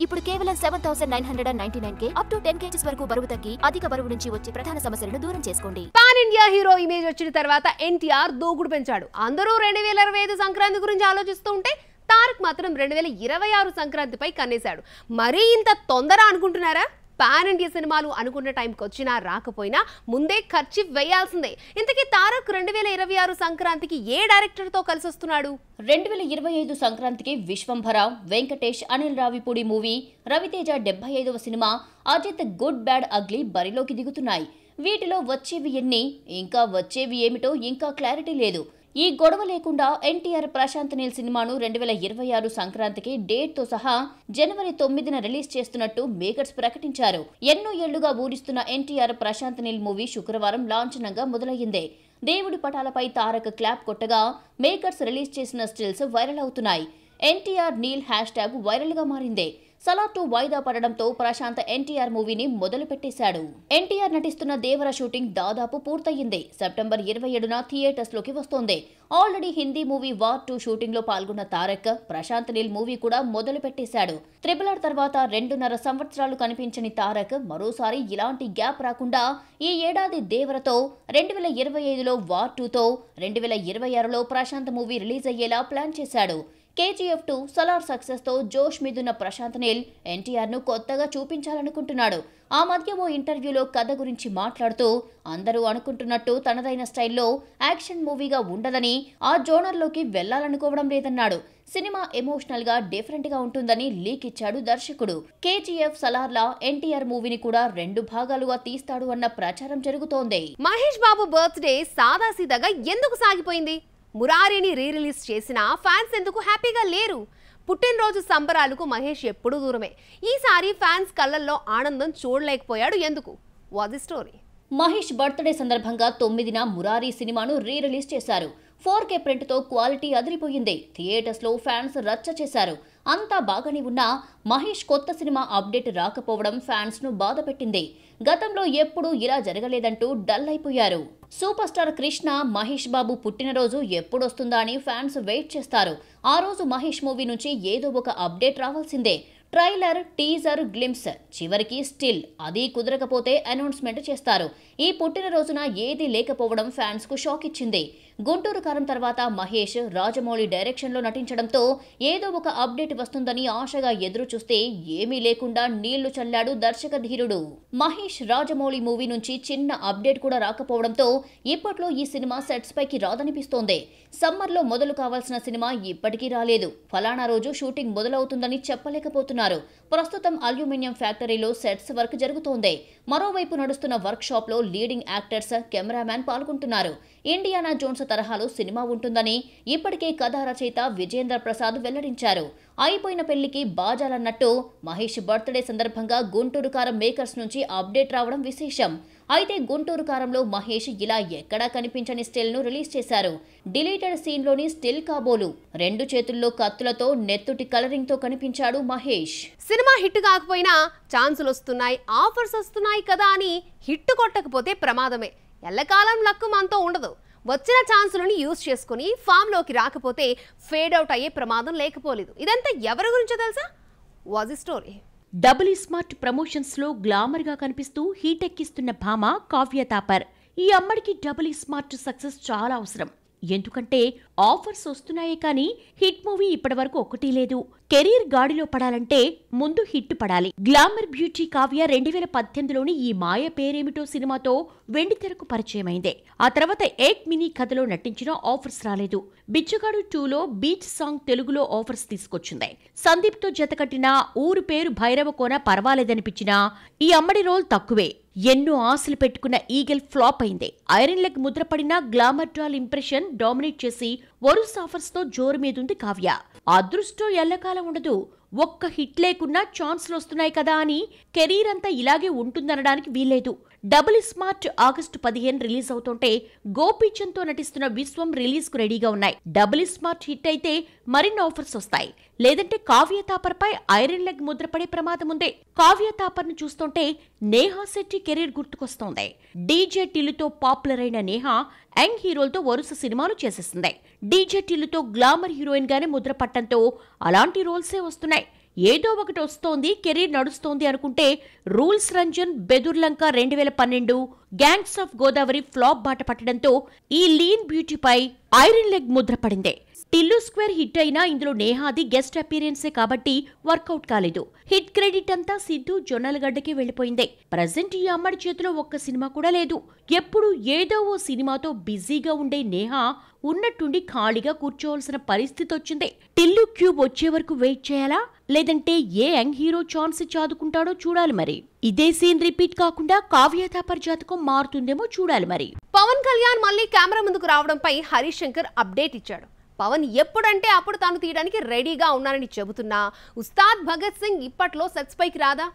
ఇప్పుడు కేవలం 7999K up to 10 kgs వరకు బరువు తగ్గి అధిక బరువు నుంచి వచ్చే ప్రధాన సమస్యలను దూరం చేసుకోండి. పాన్ ఇండియా హీరో ఇమేజ్ వచ్చిన తర్వాత ఎన్టీఆర్ దూకుడు పెంచాడు. అందరూ 2025 సంక్రాంతి గురించి ఆలోచిస్తూ ఉంటే తారక్ మాత్రం 2026 సంక్రాంతిపై కన్నేశాడు. మరీ ఇంత తొందర అనుకుంటున్నారా? పాన్ ఇండియా సినిమాలు అనుకున్న టైంకి వచ్చినా రాకపోయినా ముందే ఖర్చు వేయాల్సిందే. ఇంతకీ తారక్ 2026 సంక్రాంతికి ఏ డైరెక్టర్తో కలిసి వస్తున్నాడు? 2025 సంక్రాంతికి విశ్వంభర, వెంకటేష్, అనిల్ రావిపూడి మూవీ, రవితేజ 75వ సినిమా, అజిత్ గుడ్ బ్యాడ్ అగ్లీ బరిలోకి దిగుతున్నాయి. వీటిలో వచ్చేవి ఎన్ని, ఇంకా వచ్చేవి ఏమిటో ఇంకా క్లారిటీ లేదు. ఈ గొడవ లేకుండా ఎన్టీఆర్ ప్రశాంత్ నీల్ సినిమాను 2026 సంక్రాంతికి డేట్ తో సహా జనవరి 9న రిలీజ్ చేస్తున్నట్టు మేకర్స్ ప్రకటించారు. ఎన్నో ఏళ్లుగా ఊరిస్తున్న ఎన్టీఆర్ ప్రశాంత్ నీల్ మూవీ శుక్రవారం లాంఛనంగా మొదలయ్యింది. దేవుడి పటాలపై తారక్ క్లాప్ కొట్టగా మేకర్స్ రిలీజ్ చేసిన స్టిల్స్ వైరల్ అవుతున్నాయి. NTR Neel hashtag viral గా మారింది. సలార్ 2 వాయిదా పడడంతో ప్రశాంత్ ఎన్టీఆర్ మూవీని మొదలు పెట్టేశాడు. ఎన్టీఆర్ నటిస్తున్న దేవర షూటింగ్ దాదాపు పూర్తయింది. సెప్టెంబర్ 27న థియేటర్స్ లోకి వస్తోంది. Already Hindi movie war 2 shooting లో పాల్గొన్న తారక్ ప్రశాంత్ నీల్ మూవీ కూడా మొదలు పెట్టేశాడు. RRR తర్వాత 2.5 సంవత్సరాలు కనిపించని తారక్ మరోసారి ఇలాంటి గ్యాప్ రాకుండా ఈ ఏడాది దేవరతో, 2025లో వార్ 2తో, 2026లో ప్రశాంత్ మూవీ రిలీజ్ అయ్యేలా ప్లాన్ చేశాడు. KGF 2 సలార్ సక్సెస్ తో జోష్ మీదున్న ప్రశాంత్ నీల్ ఎన్టీఆర్ ను కొత్తగా చూపించాలనుకుంటున్నాడు. ఆ మధ్య ఓ ఇంటర్వ్యూలో కథ గురించి మాట్లాడుతూ అందరూ అనుకుంటున్నట్టు తనదైన స్టైల్లో యాక్షన్ మూవీగా ఉండదని, ఆ జోనర్లోకి వెళ్లాలనుకోవడం లేదన్నాడు. సినిమా ఎమోషనల్ గా డిఫరెంట్ గా ఉంటుందని లీక్ ఇచ్చాడు దర్శకుడు. KGF సలార్లా ఎన్టీఆర్ మూవీని కూడా 2 భాగాలుగా తీస్తాడు అన్న ప్రచారం జరుగుతోంది. మహేష్ బాబు బర్త్డే సాదాసీదాగా ఎందుకు సాగిపోయింది? మురారిని రిలీజ్ చేసినా ఫ్యాన్స్ ఎందుకు హ్యాపీగా లేరు? పుట్టినరోజు సంబరాలకు మహేష్ ఎప్పుడూ దూరమే. ఈసారి ఫ్యాన్స్ కళ్ళల్లో ఆనందం చూడలేకపోయాడు. ఎందుకు? What the story? Mahesh birthday సందర్భంగా 9న మురారి సినిమాను రిలీజ్ చేశారు. 4K ప్రింట్తో క్వాలిటీ అదిరిపోయింది. థియేటర్స్లో ఫ్యాన్స్ రచ్చ చేశారు. అంతా బాగానే ఉన్నా మహేష్ కొత్త సినిమా అప్డేట్ రాకపోవడం ఫ్యాన్స్ను బాధ పెట్టింది. గతంలో ఎప్పుడూ ఇలా జరగలేదంటూ డల్ అయిపోయారు. సూపర్ స్టార్ కృష్ణ, మహేష్ బాబు పుట్టినరోజు ఎప్పుడొస్తుందా అని ఫ్యాన్స్ వెయిట్ చేస్తారు. ఆ రోజు మహేష్ మూవీ నుంచి ఏదో ఒక అప్డేట్ రావాల్సిందే. ట్రైలర్, టీజర్, గ్లింప్స్, చివరికి స్టిల్, అది కుదరకపోతే అనౌన్స్మెంట్ చేస్తారు. ఈ పుట్టినరోజున ఏదీ లేకపోవడం ఫ్యాన్స్ కు షాక్ ఇచ్చింది. గుంటూరు కారం తర్వాత మహేష్ రాజమౌళి డైరెక్షన్ లో నటించడంతో ఏదో ఒక అప్డేట్ వస్తుందని ఆశగా ఎదురు చూస్తే ఏమీ లేకుండా నీళ్లు చల్లాడు దర్శక ధీరుడు. మహేష్ రాజమౌళి మూవీ నుంచి చిన్న అప్డేట్ కూడా రాకపోవడంతో ఇప్పట్లో ఈ సినిమా సెట్స్ పైకి రాదనిపిస్తోంది. సమ్మర్ లో మొదలు కావాల్సిన సినిమా ఇప్పటికీ రాలేదు. ఫలానా రోజు షూటింగ్ మొదలవుతుందని చెప్పలేకపోతున్నారు. ప్రస్తుతం అల్యూమినియం ఫ్యాక్టరీలో సెట్స్ వర్క్ జరుగుతోంది. మరోవైపు నడుస్తున్న వర్క్ షాప్ లో లీడింగ్ యాక్టర్స్, కెమెరామ్యాన్ పాల్గొంటున్నారు. ఇండియానా జోన్స్ తరహాలో సినిమా ఉంటుందని ఇప్పటికే కథా రచయిత విజేంద్ర ప్రసాద్ వెల్లడించారు. అయిపోయిన పెళ్లికి బాజాలన్నట్టు మహేష్ బర్త్డే సందర్భంగా గుంటూరు కారం మేకర్స్ నుంచి అప్డేట్ రావడం విశేషం. అయితే గుంటూరు కారంలో మహేష్ ఇలా ఎక్కడా కనిపించని స్టిల్ ను రిలీజ్ చేశారు. డిలీటెడ్ సీన్ లోని స్టిల్ కాబోలు. 2 చేతుల్లో కత్తులతో నెత్తుటి కలరింగ్ తో కనిపించాడు మహేష్. సినిమా హిట్ కాకపోయినా ఛాన్సులు వస్తున్నాయి, ఆఫర్స్ వస్తున్నాయి కదా అని హిట్ కొట్టకపోతే ప్రమాదమే. ఎల్లకాలం లక్కు మనతో ఉండదు. వచ్చిన ఛాన్సులను యూజ్ చేసుకుని ఫామ్ లోకి రాకపోతే ఫేడ్ అవుట్ అయ్యే ప్రమాదం లేకపోలేదు. ఇదంతా ఎవరి గురించో తెలుసా? Was the story? Double smart promotions లో గ్లామర్ గా కనిపిస్తూ హీట్ ఎక్కిస్తున్న భామ కావ్య తాపర్. ఈ అమ్మడికి డబుల్ స్మార్ట్ సక్సెస్ చాలా అవసరం. ఎందుకంటే ఆఫర్స్ వస్తున్నాయే కానీ హిట్ మూవీ ఇప్పటివరకు ఒకటి లేదు. కెరీర్ గాడిలో పడాలంటే ముందు హిట్ పడాలి. గ్లామర్ బ్యూటీ కావ్య 2018లోని ఈ మాయ పేరేమిటో సినిమాతో వెండితెరకు పరిచయమైంది. ఆ తర్వాత ఏక్ మినీ కథలో నటించిన ఆఫర్స్ రాలేదు. బిచ్చగాడు 2లో బీచ్ సాంగ్ తెలుగులో ఆఫర్స్ తీసుకొచ్చింది. సందీప్ తో జతకట్టిన ఊరు పేరు భైరవకోన పర్వాలేదనిపించినా ఈ అమ్మడి రోల్ తక్కువే. ఎన్నో ఆశలు పెట్టుకున్న ఈగల్ ఫ్లాప్ అయింది. ఐరన్ లెగ్ ముద్రపడిన గ్లామర్ డాల్ ఇంప్రెషన్ డామినేట్ చేసి వరుస ఆఫర్స్ తో జోరు మీదుంది కావ్య. అదృష్టం ఎల్లకాలం ఉండదు. ఒక్క హిట్ లేకున్నా ఛాన్స్లు వస్తున్నాయి కదా అని కెరీర్ అంతా ఇలాగే ఉంటుందనడానికి వీల్లేదు. డబుల్ స్మార్ట్ ఆగస్టు 15 రిలీజ్ అవుతుంటే గోపీచంద్ తో నటిస్తున్న విశ్వం రిలీజ్ కు రెడీగా ఉన్నాయి. డబుల్ స్మార్ట్ హిట్ అయితే మరిన్ని ఆఫర్స్ వస్తాయి. లేదంటే కావ్య తాపర్ పై ఐరన్ లెగ్ ముద్రపడే ప్రమాదం ఉంది. కావ్య తాపర్ ను చూస్తుంటే నేహా శెట్టి కెరీర్ గుర్తుకొస్తోంది. డీజే టిల్లుతో పాపులర్ అయిన నేహా యంగ్ హీరోలతో వరుస సినిమాలు చేసేసింది. డీజే టిల్లుతో గ్లామర్ హీరోయిన్ గానే ముద్ర పట్టంతో అలాంటి రోల్సే వస్తున్నాయి. ఏదో ఒకటి వస్తోంది, కెరీర్ నడుస్తోంది అనుకుంటే rules Ranjan, Bedurulanka 2012, gangs of Godavari flop బాట పట్టడంతో ఈ లీన్ బ్యూటీపై ఐరన్ లెగ్ ముద్ర పడింది. టిల్లు స్క్వేర్ హిట్ అయినా ఇందులో నేహాది గెస్ట్ అపీరియన్సే కాబట్టి వర్కౌట్ కాలేదు. హిట్ క్రెడిట్ అంతా సిద్ధు జొన్నలగడ్డకి వెళ్లిపోయింది. ప్రజెంట్ ఈ అమ్మడి చేతిలో ఒక్క సినిమా కూడా లేదు. ఎప్పుడు ఏదో ఓ సినిమాతో బిజీగా ఉండే నేహా ఉన్నట్టుండి ఖాళీగా కూర్చోవలసిన పరిస్థితి వచ్చింది. టిల్లు క్యూబ్ వచ్చే వరకు వెయిట్ చేయాలా, లేదంటే ఏ యంగ్ హీరో ఛాన్స్ చాదుకుంటాడో చూడాలి మరి. ఇదే సీన్ రిపీట్ కాకుండా కావ్య థాపర్ జాతకం మారుతుందేమో చూడాలి మరి. పవన్ కళ్యాణ్ మళ్ళీ కెమెరా ముందుకు రావడంపై హరీష్ శంకర్ అప్డేట్ ఇచ్చాడు. పవన్ ఎప్పుడంటే అప్పుడు తాను తీయడానికి రెడీగా ఉన్నానని చెబుతున్నా ఉస్తాద్ భగత్ సింగ్ ఇప్పట్లో సెట్స్ పైకి రాదా?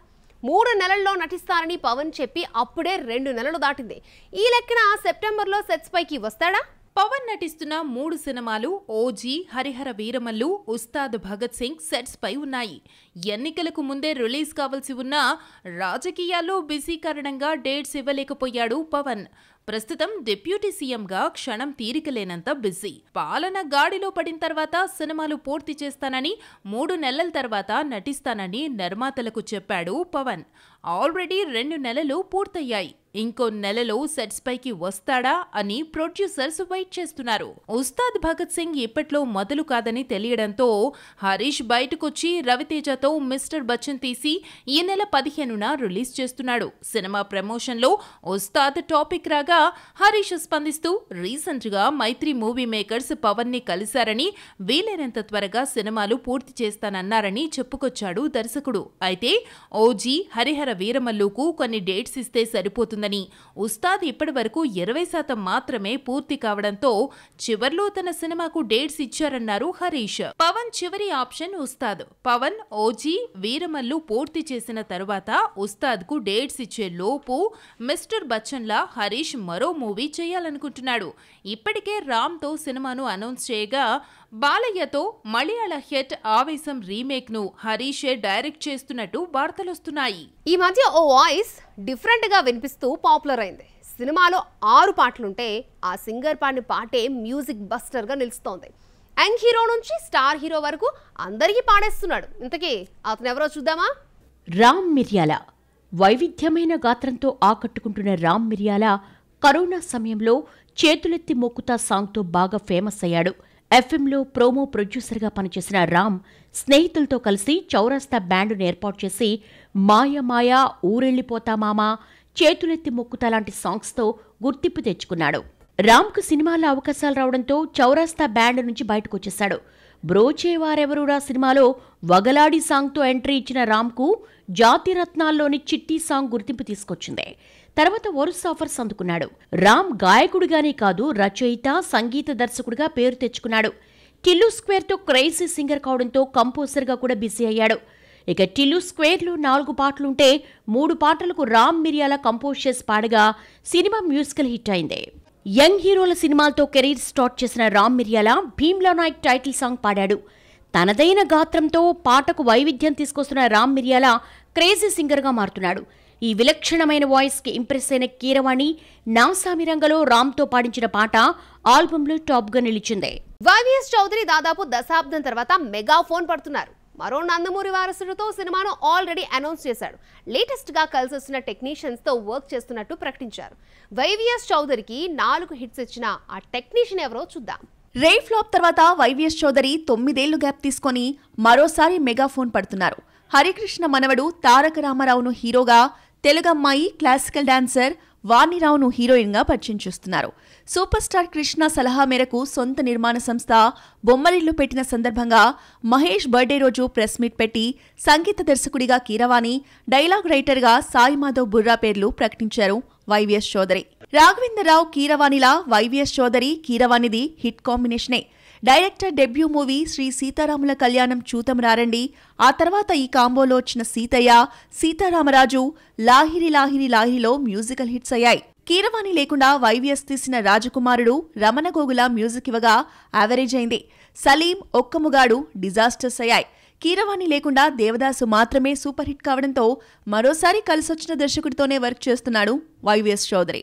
3 నెలల్లో నటిస్తారని పవన్ చెప్పి అప్పుడే 2 నెలలు దాటింది. ఈ లెక్కన సెప్టెంబర్లో సెట్స్ పైకి వస్తాడా? పవన్ నటిస్తున్న 3 సినిమాలు ఓజీ, హరిహర వీరమల్లు, ఉస్తాద్ భగత్ సింగ్ సెట్స్ పై ఉన్నాయి. ఎన్నికలకు ముందే రిలీజ్ కావాల్సి ఉన్నా రాజకీయాల్లో బిజీ కారణంగా డేట్స్ ఇవ్వలేకపోయాడు పవన్. ప్రస్తుతం డిప్యూటీ సీఎంగా క్షణం తీరికలేనంత బిజీ. పాలన గాడిలో పడిన తర్వాత సినిమాలు పూర్తి చేస్తానని, 3 నెలల తర్వాత నటిస్తానని నిర్మాతలకు చెప్పాడు పవన్. ఆల్రెడీ 2 నెలలు పూర్తయ్యాయి. ఇంకో నెలలో సెట్స్ పైకి వస్తాడా అని ప్రొడ్యూసర్స్ వెయిట్ చేస్తున్నారు. ఉస్తాద్ భగత్ సింగ్ ఇప్పట్లో మొదలు కాదని తెలియడంతో హరీష్ బయటకొచ్చి రవితేజతో మిస్టర్ బచ్చన్ తీసి ఈ నెల 15న రిలీజ్ చేస్తున్నాడు. సినిమా ప్రమోషన్ లో ఉస్తాద్ టాపిక్ రాగా హరీష్ స్పందిస్తూ రీసెంట్ గా మైత్రి మూవీ మేకర్స్ పవన్ ని కలిశారని, వీలైనంత త్వరగా సినిమాలు పూర్తి చేస్తానన్నారని చెప్పుకొచ్చాడు దర్శకుడు. అయితే ఓజీ, హరిహర వీరమల్లుకు కొన్ని డేట్స్ ఇస్తే సరిపోతుందని, ఉస్తాద్ ఇప్పటి వరకు 20% మాత్రమే పూర్తి కావడంతో చివర్లో తన సినిమాకు డేట్స్ ఇచ్చారన్నారు హరీష్. పవన్ చివరి ఆప్షన్ ఉస్తాద్. పవన్ ఓజీ, వీరమల్లు పూర్తి చేసిన తరువాత ఉస్తాద్ కు డేట్స్ ఇచ్చే లోపు మిస్టర్ బచ్చన్ లా హరీష్ మరో మూవీ చేయాలనుకుంటున్నాడు. ఇప్పటికే రామ్ తో సినిమాను అనౌన్స్ చేయగా బాలయ్యతో మలయాళ హిట్ ఆవేశం రీమేక్ ను హరీషే డైరెక్ట్ చేస్తున్నట్టు వార్తలొస్తున్నాయి. ఈ మధ్య ఓ వాయిస్ డిఫరెంట్ గా వినిపిస్తూ పాపులర్ అయింది. సినిమాలో 6 పాటలుంటే ఆ సింగర్ పాడిన పాటే మ్యూజిక్ బస్టర్ గా నిలుస్తోంది. యంగ్ హీరో నుంచి స్టార్ హీరో వరకు అందరికీ పాడేస్తున్నాడు. ఇంతకీ అతను ఎవరో చూద్దామా? రామ్ మిర్యాల. వైవిధ్యమైన గాత్రంతో ఆకట్టుకుంటున్న రామ్ మిర్యాల కరోనా సమయంలో చేతులెత్తి మొక్కుతా సాంగ్తో బాగా ఫేమస్ అయ్యాడు. ఎఫ్ఎంలో ప్రోమో ప్రొడ్యూసర్గా పనిచేసిన రామ్ స్నేహితులతో కలిసి చౌరస్తా బ్యాండును ఏర్పాటు చేసి మాయ మాయ, ఊరెళ్ళిపోతా మామా, చేతులెత్తి మొక్కుతా లాంటి సాంగ్స్తో గుర్తింపు తెచ్చుకున్నాడు. రామ్కు సినిమాల్లో అవకాశాలు రావడంతో చౌరస్తా బ్యాండ్ నుంచి బయటకొచ్చేశాడు. బ్రోచేవారెవరురా సినిమాలో వగలాడి సాంగ్తో ఎంట్రీ ఇచ్చిన రామ్కు జాతిరత్నాల్లోని చిట్టి సాంగ్ గుర్తింపు తీసుకొచ్చింది. తర్వాత వరుస ఆఫర్స్ అందుకున్నాడు. రామ్ గాయకుడిగానే కాదు, రచయిత, సంగీత దర్శకుడిగా పేరు తెచ్చుకున్నాడు. టిల్లు స్క్వేర్తో క్రేజీ సింగర్ కావడంతో కంపోజర్గా కూడా బిజీ అయ్యాడు. ఇక టిల్లు స్క్వేర్లో 4 పాటలుంటే 3 పాటలకు రామ్ మిర్యాల కంపోజ్ చేసి పాడగా సినిమా మ్యూజికల్ హిట్ అయింది. యంగ్ హీరోల సినిమాలతో కెరీర్ స్టార్ట్ చేసిన రామ్ మిర్యాల భీమ్లా నాయక్ టైటిల్ సాంగ్ పాడాడు. తనదైన గాత్రంతో పాటకు వైవిధ్యం తీసుకొస్తున్న రామ్ మిర్యాల క్రేజీ సింగర్గా మారుతున్నాడు. ఈ విలక్షణమైన వాయిస్ కి ఇంప్రెస్ అయిన కీరవాణి నాసామిరంగలో రామ్తో పాడించిన పాట ఆల్బంలో టాప్ గా నిలిచింది. వైవిఎస్ చౌదరి దాదాపు దశాబ్దం తర్వాత మెగా ఫోన్ పడుతున్నారు. మరో నందమూరి వారసుడితో సినిమాను ఆల్రెడీ అనౌన్స్ చేశాడు. లేటెస్ట్ గా కలిసి వస్తున్న టెక్నీషియన్స్ తో వర్క్ చేస్తున్నట్టు ప్రకటించారు. వైవిఎస్ చౌదరికి 4 హిట్స్ ఇచ్చిన ఆ టెక్నీషియన్ ఎవరో చూద్దాం. రే ఫ్లాప్ తర్వాత వైవిఎస్ చౌదరి 9 ఏళ్లు గ్యాప్ తీసుకొని మరోసారి మెగా ఫోన్ పడుతున్నారు. హరికృష్ణ మనవడు తారక రామారావును హీరోగా, తెలుగమ్మాయి క్లాసికల్ డాన్సర్ వాణిరావును హీరోయిన్గా పరిచయం చేస్తున్నారు. సూపర్ స్టార్ కృష్ణ సలహా మేరకు సొంత నిర్మాణ సంస్థ బొమ్మరిల్లు పెట్టిన సందర్భంగా మహేష్ బర్త్డే రోజు ప్రెస్ మీట్ పెట్టి సంగీత దర్శకుడిగా కీరవాణి, డైలాగ్ రైటర్గా సాయి మాధవ్ బుర్రా పేర్లు ప్రకటించారు వైవిఎస్ చౌదరి. రాఘవేంద్రరావు కీరవాణిలా వైవిఎస్ చౌదరి కీరవాణిది హిట్ కాంబినేషనే. Director debut movie Sri Seetharamula Kalyanam Chootham Raarandi. ఆ తర్వాత ఈ కాంబోలో వచ్చిన సీతయ్య, సీతారామరాజు, లాహిరి లాహిరి లాహిరిలో మ్యూజికల్ హిట్స్ అయ్యాయి. కీరవాణి లేకుండా వైవిఎస్ తీసిన రాజకుమారుడు, రమణ గోగుల మ్యూజిక్ ఇవ్వగా యావరేజ్ అయింది. సలీం, ఒక్కముగాడు డిజాస్టర్స్ అయ్యాయి. కీరవాణి లేకుండా దేవదాసు మాత్రమే సూపర్ హిట్ కావడంతో మరోసారి కలిసొచ్చిన దర్శకుడితోనే వర్క్ చేస్తున్నాడు వైవిఎస్ చౌదరి.